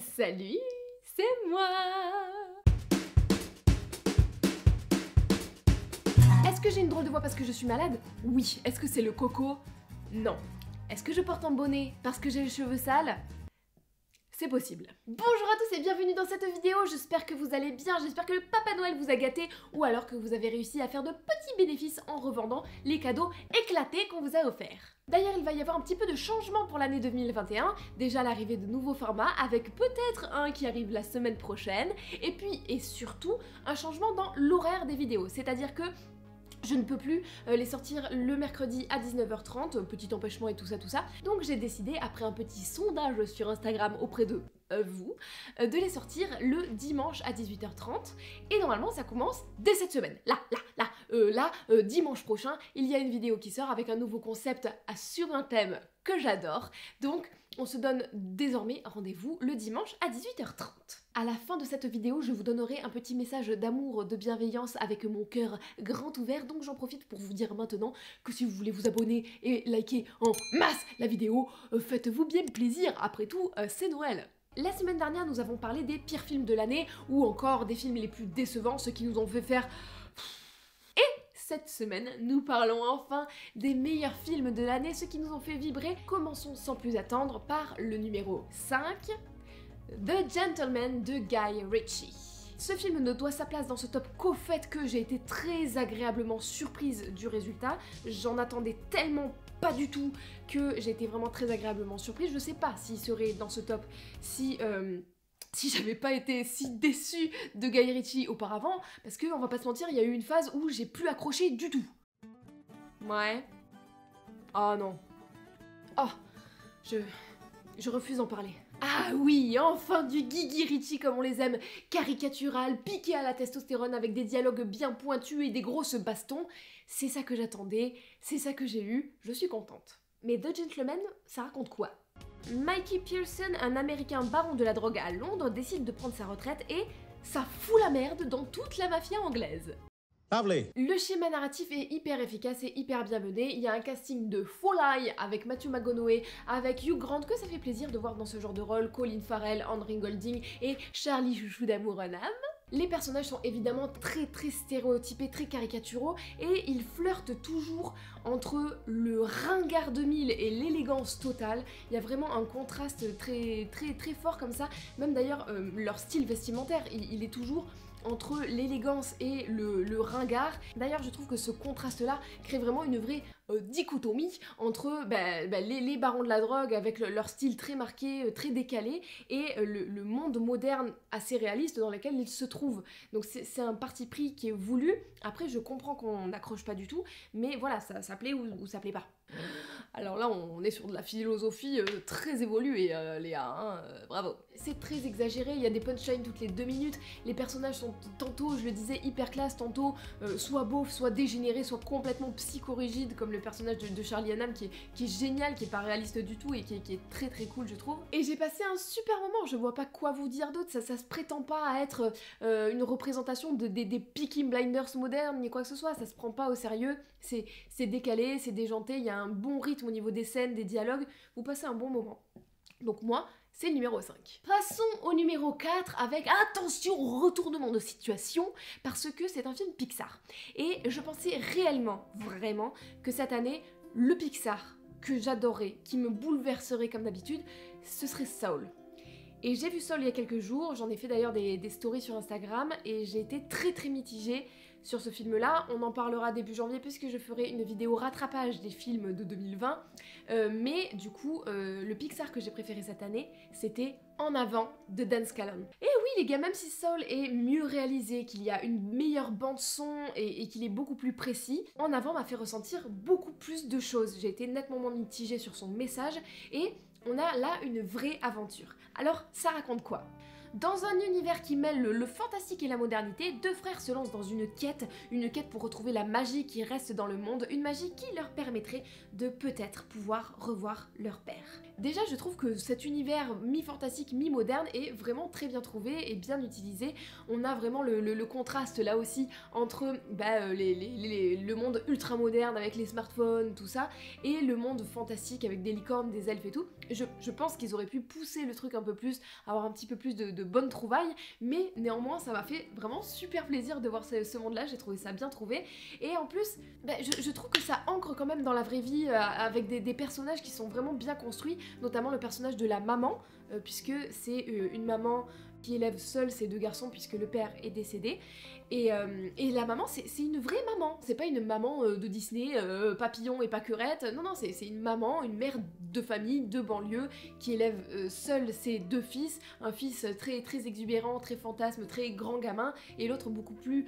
Salut, c'est moi! Est-ce que j'ai une drôle de voix parce que je suis malade? Oui. Est-ce que c'est le coco? Non. Est-ce que je porte un bonnet parce que j'ai les cheveux sales? C'est possible. Bonjour à tous et bienvenue dans cette vidéo, j'espère que vous allez bien, j'espère que le Papa Noël vous a gâté ou alors que vous avez réussi à faire de petits bénéfices en revendant les cadeaux éclatés qu'on vous a offerts. D'ailleurs, il va y avoir un petit peu de changement pour l'année 2021, déjà l'arrivée de nouveaux formats avec peut-être un qui arrive la semaine prochaine et puis et surtout un changement dans l'horaire des vidéos, c'est-à-dire que je ne peux plus les sortir le mercredi à 19h30, petit empêchement et tout ça. Donc j'ai décidé, après un petit sondage sur Instagram auprès de vous, de les sortir le dimanche à 18h30. Et normalement ça commence dès cette semaine. Là, dimanche prochain, il y a une vidéo qui sort avec un nouveau concept sur un thème que j'adore. Donc on se donne désormais rendez-vous le dimanche à 18h30. À la fin de cette vidéo, je vous donnerai un petit message d'amour, de bienveillance avec mon cœur grand ouvert, donc j'en profite pour vous dire maintenant que si vous voulez vous abonner et liker en masse la vidéo, faites-vous bien plaisir, après tout, c'est Noël. La semaine dernière, nous avons parlé des pires films de l'année, ou encore des films les plus décevants, ceux qui nous ont fait faire... Cette semaine, nous parlons enfin des meilleurs films de l'année, ceux qui nous ont fait vibrer. Commençons sans plus attendre par le numéro 5, The Gentleman de Guy Ritchie. Ce film ne doit sa place dans ce top qu'au fait que j'ai été très agréablement surprise du résultat. J'en attendais tellement pas du tout que j'ai été vraiment très agréablement surprise. Je sais pas s'il serait dans ce top si j'avais pas été si déçue de Guy Ritchie auparavant, parce que, on va pas se mentir, il y a eu une phase où j'ai plus accroché du tout. Ouais. Oh non. Oh, je refuse d'en parler. Ah oui, enfin du Guy Ritchie comme on les aime, caricatural, piqué à la testostérone avec des dialogues bien pointus et des grosses bastons. C'est ça que j'attendais, c'est ça que j'ai eu, je suis contente. Mais The Gentleman, ça raconte quoi ? Mikey Pearson, un américain baron de la drogue à Londres, décide de prendre sa retraite et ça fout la merde dans toute la mafia anglaise. Lovely. Le schéma narratif est hyper efficace et hyper bien mené, il y a un casting de folie avec Matthew McConaughey, avec Hugh Grant, que ça fait plaisir de voir dans ce genre de rôle, Colin Farrell, Henry Golding et Charlie Chouchou d'amour en âme. Les personnages sont évidemment très stéréotypés, très caricaturaux, et ils flirtent toujours entre le ringard de mille et l'élégance totale. Il y a vraiment un contraste très fort comme ça, même d'ailleurs leur style vestimentaire, il est toujours entre l'élégance et le ringard. D'ailleurs, je trouve que ce contraste-là crée vraiment une vraie dichotomie entre les barons de la drogue avec leur style très marqué, très décalé, et le monde moderne assez réaliste dans lequel ils se trouvent. Donc c'est un parti pris qui est voulu. Après, je comprends qu'on n'accroche pas du tout, mais voilà, ça plaît ou ça plaît pas. Alors là, on est sur de la philosophie très évoluée, Léa, hein, bravo. C'est très exagéré, il y a des punchlines toutes les 2 minutes, les personnages sont tantôt, je le disais, hyper classe, tantôt soit beauf, soit dégénéré, soit complètement psychorigide, comme le personnage de Charlie Hunnam qui est génial, qui est pas réaliste du tout et qui est très cool, je trouve. Et j'ai passé un super moment, je vois pas quoi vous dire d'autre, ça se prétend pas à être une représentation des Peaky Blinders modernes, ni quoi que ce soit, ça se prend pas au sérieux, c'est décalé, c'est déjanté, il y a un bon rythme au niveau des scènes, des dialogues, vous passez un bon moment. Donc moi, c'est le numéro 5. Passons au numéro 4 avec, attention, retournement de situation, parce que c'est un film Pixar. Et je pensais réellement, vraiment, que cette année, le Pixar que j'adorais, qui me bouleverserait comme d'habitude, ce serait Soul. Et j'ai vu Soul il y a quelques jours, j'en ai fait d'ailleurs des stories sur Instagram, et j'ai été très mitigée sur ce film-là. On en parlera début janvier puisque je ferai une vidéo rattrapage des films de 2020. Mais du coup, le Pixar que j'ai préféré cette année, c'était En avant de Dan Scanlon. Et oui les gars, même si Soul est mieux réalisé, qu'il y a une meilleure bande son et qu'il est beaucoup plus précis, En avant m'a fait ressentir beaucoup plus de choses. J'ai été nettement moins mitigée sur son message et on a là une vraie aventure. Alors, ça raconte quoi ? Dans un univers qui mêle le fantastique et la modernité, deux frères se lancent dans une quête pour retrouver la magie qui reste dans le monde, une magie qui leur permettrait de peut-être pouvoir revoir leur père. Déjà, je trouve que cet univers mi-fantastique, mi-moderne est vraiment très bien trouvé et bien utilisé. On a vraiment le contraste là aussi entre le monde ultra moderne avec les smartphones, tout ça, et le monde fantastique avec des licornes, des elfes et tout. Je pense qu'ils auraient pu pousser le truc un peu plus, avoir un petit peu plus de bonnes trouvailles, mais néanmoins ça m'a fait vraiment super plaisir de voir ce monde-là, j'ai trouvé ça bien trouvé. Et en plus, je trouve que ça ancre quand même dans la vraie vie avec des personnages qui sont vraiment bien construits, notamment le personnage de la maman, puisque c'est une maman qui élève seule ses deux garçons puisque le père est décédé. Et la maman, c'est une vraie maman. C'est pas une maman de Disney, papillon et pâquerette. Non, non, c'est une maman, une mère de famille, de banlieue, qui élève seule ses deux fils. Un fils très, très exubérant, très fantasme, très grand gamin, et l'autre beaucoup plus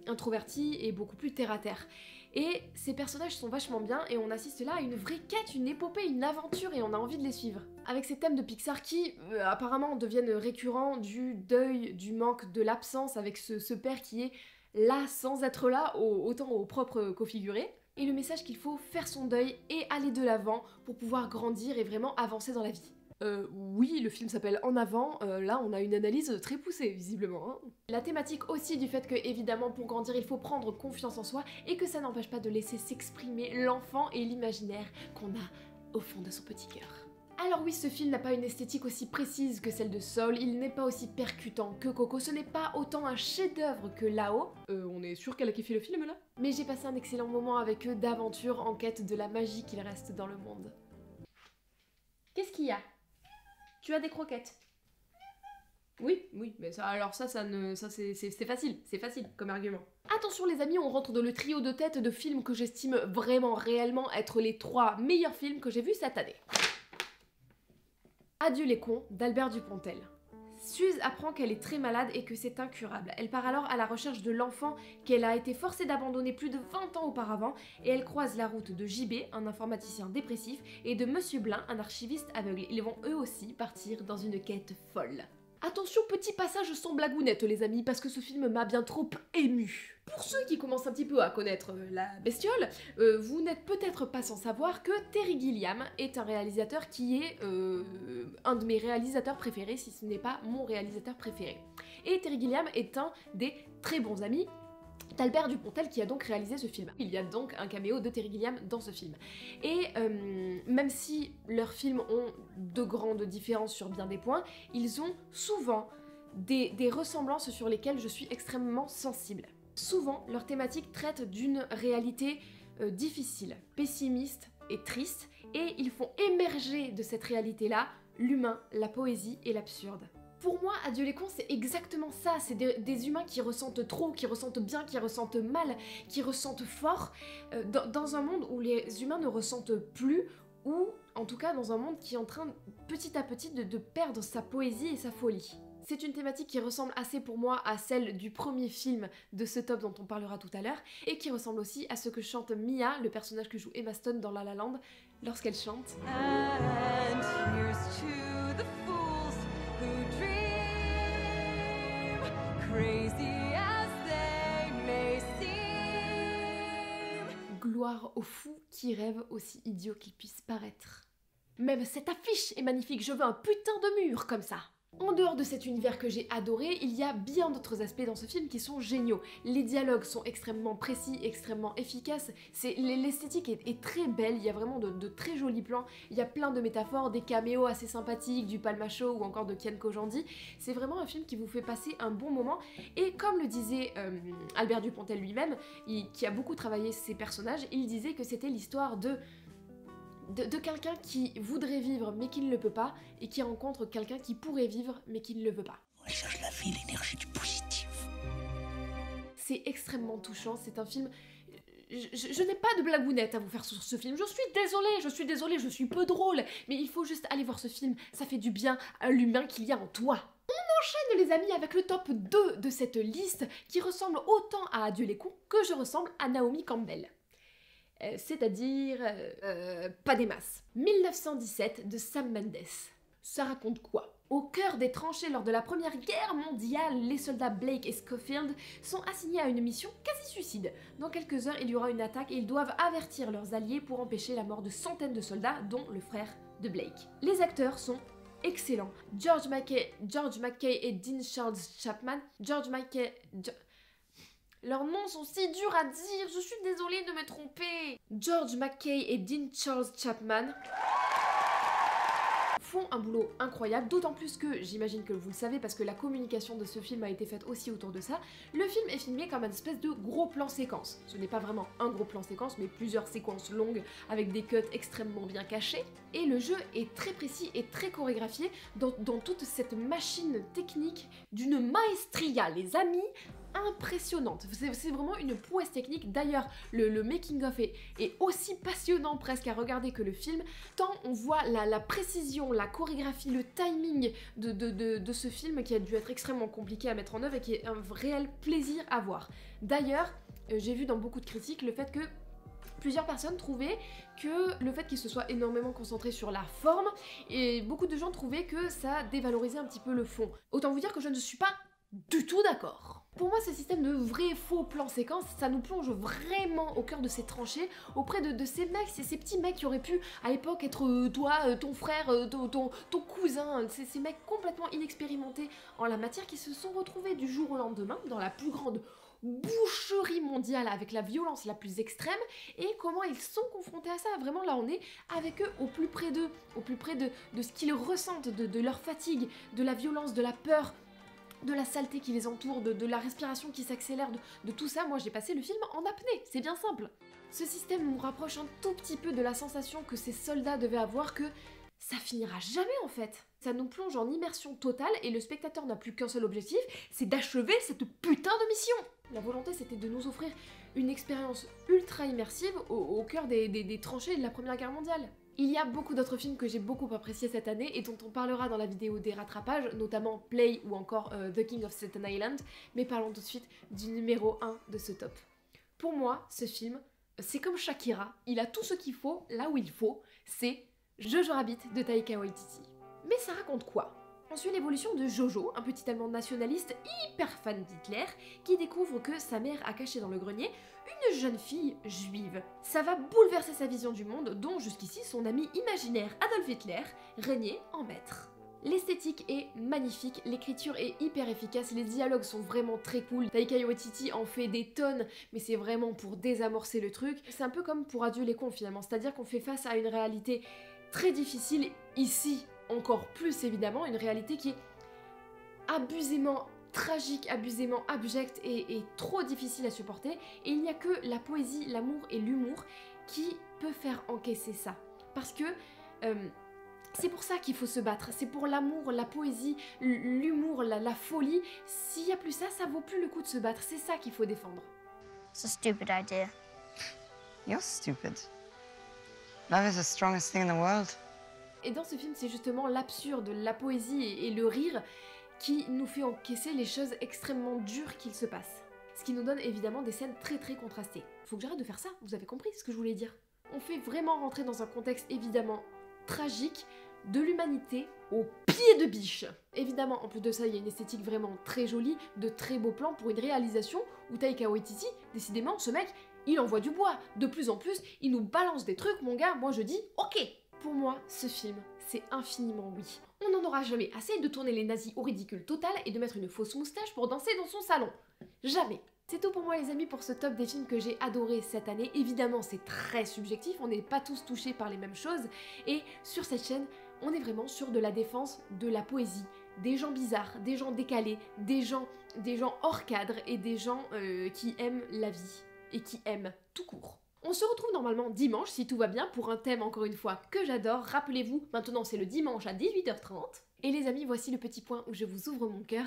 introverti et beaucoup plus terre-à-terre. Et ces personnages sont vachement bien et on assiste là à une vraie quête, une épopée, une aventure et on a envie de les suivre. Avec ces thèmes de Pixar qui apparemment deviennent récurrents, du deuil, du manque, de l'absence, avec ce père qui est là sans être là, autant au propre qu'au figuré. Et le message qu'il faut faire son deuil et aller de l'avant pour pouvoir grandir et vraiment avancer dans la vie. Oui, le film s'appelle En avant, là on a une analyse très poussée visiblement. Hein. La thématique aussi du fait que évidemment pour grandir il faut prendre confiance en soi et que ça n'empêche pas de laisser s'exprimer l'enfant et l'imaginaire qu'on a au fond de son petit cœur. Alors oui, ce film n'a pas une esthétique aussi précise que celle de Soul, il n'est pas aussi percutant que Coco, ce n'est pas autant un chef-d'œuvre que Lao. On est sûr qu'elle a kiffé le film là? Mais j'ai passé un excellent moment avec eux d'aventure en quête de la magie qu'il reste dans le monde. Qu'est-ce qu'il y a? Tu as des croquettes? Oui, mais ça, alors ça c'est facile comme argument. Attention les amis, on rentre dans le trio de tête de films que j'estime vraiment réellement être les 3 meilleurs films que j'ai vus cette année. Adieu les cons d'Albert Dupontel. Suze apprend qu'elle est très malade et que c'est incurable. Elle part alors à la recherche de l'enfant qu'elle a été forcée d'abandonner plus de 20 ans auparavant et elle croise la route de JB, un informaticien dépressif, et de Monsieur Blin, un archiviste aveugle. Ils vont eux aussi partir dans une quête folle. Attention, petit passage sans blagounette les amis, parce que ce film m'a bien trop ému. Pour ceux qui commencent un petit peu à connaître la bestiole, vous n'êtes peut-être pas sans savoir que Terry Gilliam est un réalisateur qui est un de mes réalisateurs préférés, si ce n'est pas mon réalisateur préféré. Et Terry Gilliam est un des très bons amis d'Albert Dupontel qui a donc réalisé ce film. Il y a donc un caméo de Terry Gilliam dans ce film. Et même si leurs films ont de grandes différences sur bien des points, ils ont souvent des ressemblances sur lesquelles je suis extrêmement sensible. Souvent, leurs thématiques traitent d'une réalité difficile, pessimiste et triste, et ils font émerger de cette réalité-là l'humain, la poésie et l'absurde. Pour moi, Adieu les cons, c'est exactement ça, c'est des humains qui ressentent trop, qui ressentent bien, qui ressentent mal, qui ressentent fort, dans un monde où les humains ne ressentent plus, ou en tout cas dans un monde qui est en train petit à petit de perdre sa poésie et sa folie. C'est une thématique qui ressemble assez pour moi à celle du premier film de ce top dont on parlera tout à l'heure, et qui ressemble aussi à ce que chante Mia, le personnage que joue Emma Stone dans La La Land, lorsqu'elle chante. And here's to the fools who dream, crazy as they may seem. Gloire aux fous qui rêvent aussi idiots qu'ils puissent paraître. Même cette affiche est magnifique, je veux un putain de mur comme ça. En dehors de cet univers que j'ai adoré, il y a bien d'autres aspects dans ce film qui sont géniaux. Les dialogues sont extrêmement précis, extrêmement efficaces, l'esthétique est très belle, il y a vraiment de très jolis plans, il y a plein de métaphores, des caméos assez sympathiques, du Palma Show ou encore de Kian Kojandi. C'est vraiment un film qui vous fait passer un bon moment, et comme le disait Albert Dupontel lui-même, qui a beaucoup travaillé ses personnages, il disait que c'était l'histoire de quelqu'un qui voudrait vivre mais qui ne le peut pas, et qui rencontre quelqu'un qui pourrait vivre mais qui ne le veut pas. On cherche la vie, l'énergie du positif. C'est extrêmement touchant, c'est un film... Je n'ai pas de blagounette à vous faire sur ce film, je suis désolée, je suis peu drôle, mais il faut juste aller voir ce film, ça fait du bien à l'humain qu'il y a en toi. On enchaîne les amis avec le top 2 de cette liste, qui ressemble autant à Adieu les cons que je ressemble à Naomi Campbell. C'est-à-dire pas des masses. 1917 de Sam Mendes. Ça raconte quoi? Au cœur des tranchées lors de la Première Guerre mondiale, les soldats Blake et Schofield sont assignés à une mission quasi suicide. Dans quelques heures, il y aura une attaque et ils doivent avertir leurs alliés pour empêcher la mort de centaines de soldats, dont le frère de Blake. Les acteurs sont excellents. George Mackay et Dean Charles Chapman. Leurs noms sont si durs à dire, je suis désolée de me tromper. George Mackay et Dean Charles Chapman font un boulot incroyable, d'autant plus que, j'imagine que vous le savez parce que la communication de ce film a été faite aussi autour de ça, le film est filmé comme un espèce de gros plan séquence. Ce n'est pas vraiment un gros plan séquence, mais plusieurs séquences longues avec des cuts extrêmement bien cachés. Et le jeu est très précis et très chorégraphié dans toute cette machine technique d'une maestria, les amis, impressionnante. C'est vraiment une prouesse technique. D'ailleurs, le making-of est aussi passionnant presque à regarder que le film, tant on voit la précision, la chorégraphie, le timing de ce film qui a dû être extrêmement compliqué à mettre en œuvre et qui est un réel plaisir à voir. D'ailleurs, j'ai vu dans beaucoup de critiques le fait que plusieurs personnes trouvaient que le fait qu'il se soit énormément concentré sur la forme, et beaucoup de gens trouvaient que ça dévalorisait un petit peu le fond. Autant vous dire que je ne suis pas du tout d'accord. Pour moi, ce système de vrai faux plan séquence, ça nous plonge vraiment au cœur de ces tranchées, auprès de ces mecs, ces petits mecs qui auraient pu à l'époque être toi, ton frère, ton cousin, ces mecs complètement inexpérimentés en la matière qui se sont retrouvés du jour au lendemain dans la plus grande boucherie mondiale avec la violence la plus extrême, et comment ils sont confrontés à ça. Vraiment, là on est avec eux au plus près d'eux, au plus près de ce qu'ils ressentent, de leur fatigue, de la violence, de la peur, de la saleté qui les entoure, de la respiration qui s'accélère, de tout ça. Moi j'ai passé le film en apnée, c'est bien simple. Ce système nous rapproche un tout petit peu de la sensation que ces soldats devaient avoir, que ça finira jamais en fait. Ça nous plonge en immersion totale et le spectateur n'a plus qu'un seul objectif, c'est d'achever cette putain de mission. La volonté c'était de nous offrir une expérience ultra immersive au cœur des tranchées de la Première Guerre mondiale. Il y a beaucoup d'autres films que j'ai beaucoup appréciés cette année et dont on parlera dans la vidéo des rattrapages, notamment Play ou encore The King of Staten Island, mais parlons tout de suite du numéro 1 de ce top. Pour moi, ce film, c'est comme Shakira, il a tout ce qu'il faut là où il faut, c'est Jojo Rabbit de Taika Waititi. Mais ça raconte quoi ? On suit l'évolution de Jojo, un petit Allemand nationaliste hyper fan d'Hitler, qui découvre que sa mère a caché dans le grenier une jeune fille juive. Ça va bouleverser sa vision du monde, dont jusqu'ici son ami imaginaire Adolf Hitler régnait en maître. L'esthétique est magnifique, l'écriture est hyper efficace, les dialogues sont vraiment très cool. Taika Waititi en fait des tonnes, mais c'est vraiment pour désamorcer le truc. C'est un peu comme pour Adieu les cons finalement, c'est-à-dire qu'on fait face à une réalité très difficile, ici encore plus évidemment, une réalité qui est abusément tragique, abusément abjecte et trop difficile à supporter, et il n'y a que la poésie, l'amour et l'humour qui peut faire encaisser ça. Parce que c'est pour ça qu'il faut se battre, c'est pour l'amour, la poésie, l'humour, la folie. S'il n'y a plus ça, ça vaut plus le coup de se battre, c'est ça qu'il faut défendre. It's a stupid idea. You're stupid. Love is the strongest thing in the world. Et dans ce film, c'est justement l'absurde, la poésie et le rire qui nous fait encaisser les choses extrêmement dures qu'il se passe. Ce qui nous donne évidemment des scènes très contrastées. Faut que j'arrête de faire ça, vous avez compris ce que je voulais dire. On fait vraiment rentrer dans un contexte évidemment tragique de l'humanité au pied de biche. Évidemment, en plus de ça, il y a une esthétique vraiment très jolie, de très beaux plans pour une réalisation où Taika Waititi, décidément, ce mec, il envoie du bois. De plus en plus, il nous balance des trucs, mon gars, moi je dis ok. Pour moi, ce film, c'est infiniment oui. On n'en aura jamais assez de tourner les nazis au ridicule total et de mettre une fausse moustache pour danser dans son salon. Jamais. C'est tout pour moi les amis pour ce top des films que j'ai adoré cette année. Évidemment, c'est très subjectif, on n'est pas tous touchés par les mêmes choses. Et sur cette chaîne, on est vraiment sur de la défense de la poésie, des gens bizarres, des gens décalés, des gens hors cadre et des gens qui aiment la vie et qui aiment tout court. On se retrouve normalement dimanche, si tout va bien, pour un thème encore une fois que j'adore. Rappelez-vous, maintenant c'est le dimanche à 18h30. Et les amis, voici le petit point où je vous ouvre mon cœur.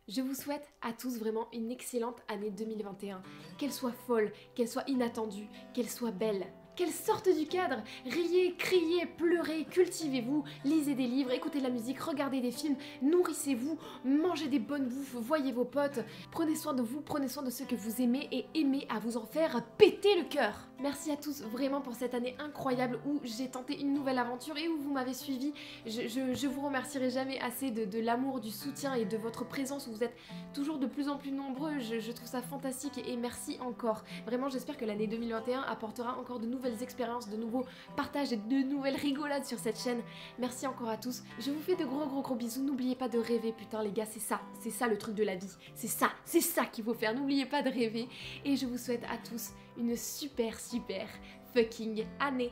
Je vous souhaite à tous vraiment une excellente année 2021. Qu'elle soit folle, qu'elle soit inattendue, qu'elle soit belle. Qu'elle sorte du cadre. Riez, criez, pleurez, cultivez-vous, lisez des livres, écoutez de la musique, regardez des films, nourrissez-vous, mangez des bonnes bouffes, voyez vos potes, prenez soin de vous, prenez soin de ceux que vous aimez et aimez à vous en faire péter le cœur. Merci à tous vraiment pour cette année incroyable où j'ai tenté une nouvelle aventure et où vous m'avez suivi. Je vous remercierai jamais assez de l'amour, du soutien et de votre présence où vous êtes toujours de plus en plus nombreux. Je trouve ça fantastique et merci encore. Vraiment, j'espère que l'année 2021 apportera encore de nouvelles expériences, de nouveaux partages et de nouvelles rigolades sur cette chaîne. Merci encore à tous. Je vous fais de gros bisous. N'oubliez pas de rêver, putain les gars, c'est ça le truc de la vie. C'est ça qu'il faut faire. N'oubliez pas de rêver et je vous souhaite à tous une super fucking année.